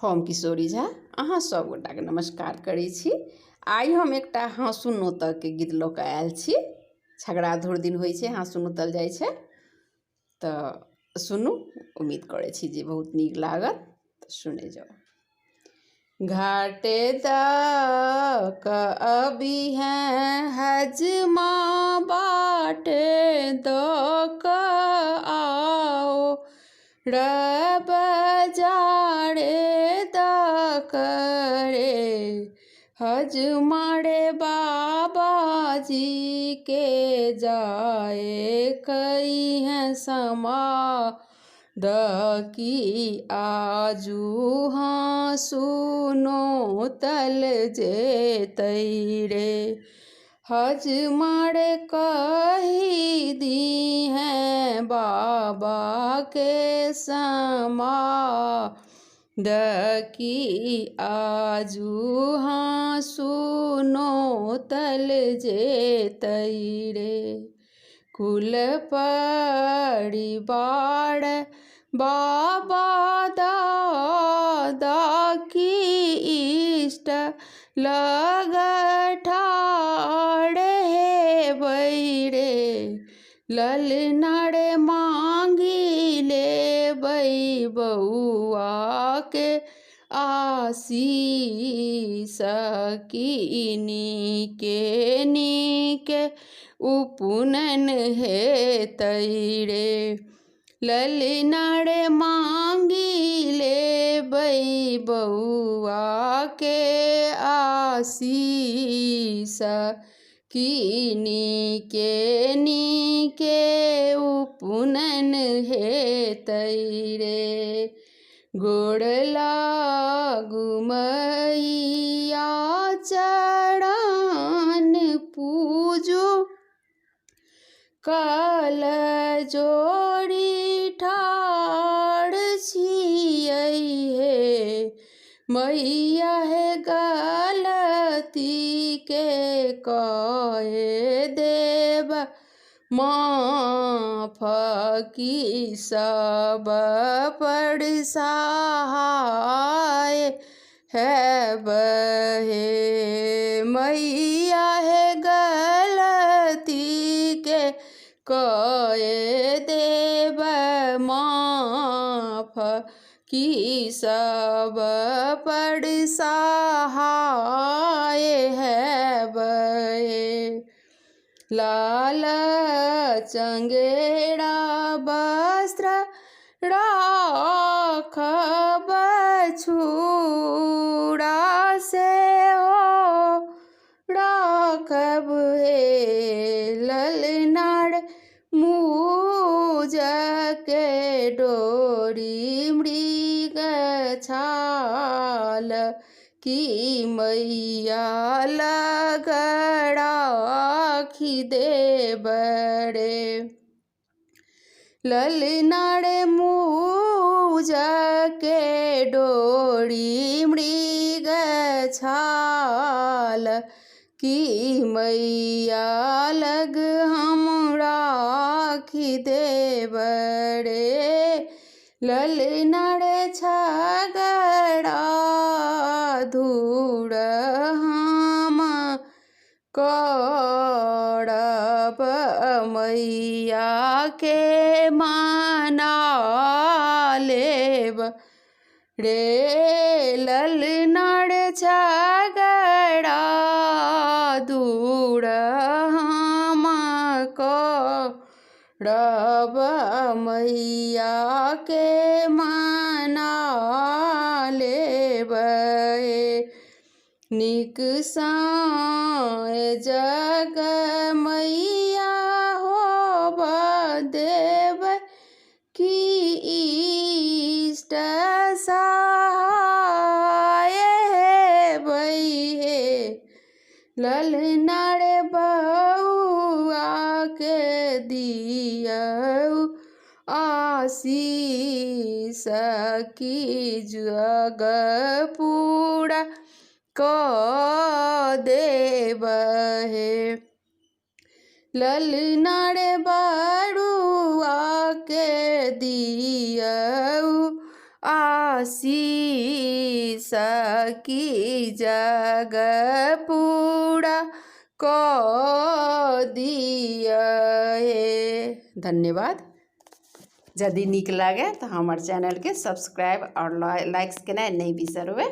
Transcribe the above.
हम किशोरी झा अहाँ सब गोटाके नमस्कार करै छी। आइ हम एकटा हाँसू नोतक गीत लऽ कऽ आयल छी। छगड़ाधुर दिन होइ छै, हाँसू नोतल जाइ छै, तऽ सुनू। उम्मीद करै छी जे बहुत नीक लागत, तऽ सुने जाओ। घाटे तक अभी हैं हजमा बाटे दक आओ रब जाड़े करे हजमाड़े बाबा जी के जाए कई हैं समा दकी आजू हाँ सुनो तल जे तैरे हजमाड़े कही दी हैं बाबा के समा दकी आजू हाँ सुनो तल जे तैरे कुल परिवार बाबा दादा की इष्ट लग ठाड़ हे बैरे ललनाड़ मांगी ले बई बउआ के आशीष की नीके उपुनन हे तैरे ललनाड़ मांगी ले बई बउआ के आशीष की नीके उपुनन हे तैरे गोड़ लागू मैया चरण पूजो कल जोड़ी ठाड़ छियै हे मैया हे गलती के कहे देव माफ की सब पर सहाय है बहे मैया है गलती के कहे देव माफ की सब पर सहाय है बहे लाल चंगेड़ा वस्त्र राखब छूड़ा से हो राखब हे ललनाड़ मूज के डोरी मृग छाल की मैया लगड़ा दे बड़े ललनाड़ मूज के डोरी मृग छाल की मैया लग हम राखी दे बड़े ललनाड़ छगड़ा धूड़ हम करब मैया के मना लेब रे ललनाड़ छगड़ा दूड़ हम करब मैया के मना लेब निक साए जग मैया होब देव की इष्ट सहाय हे बहे ललनाड़ बउआ के दियौ आशीष की जग पूरा क देव हे ललनाड़ बड़ुआ के दियौ आशीष सकी जग पूरा क दिया हे। धन्यवाद। यदि नीक लगे तो हमारे चैनल के सब्सक्राइब और लाइक्स केनाइ नहीं बिसरबै।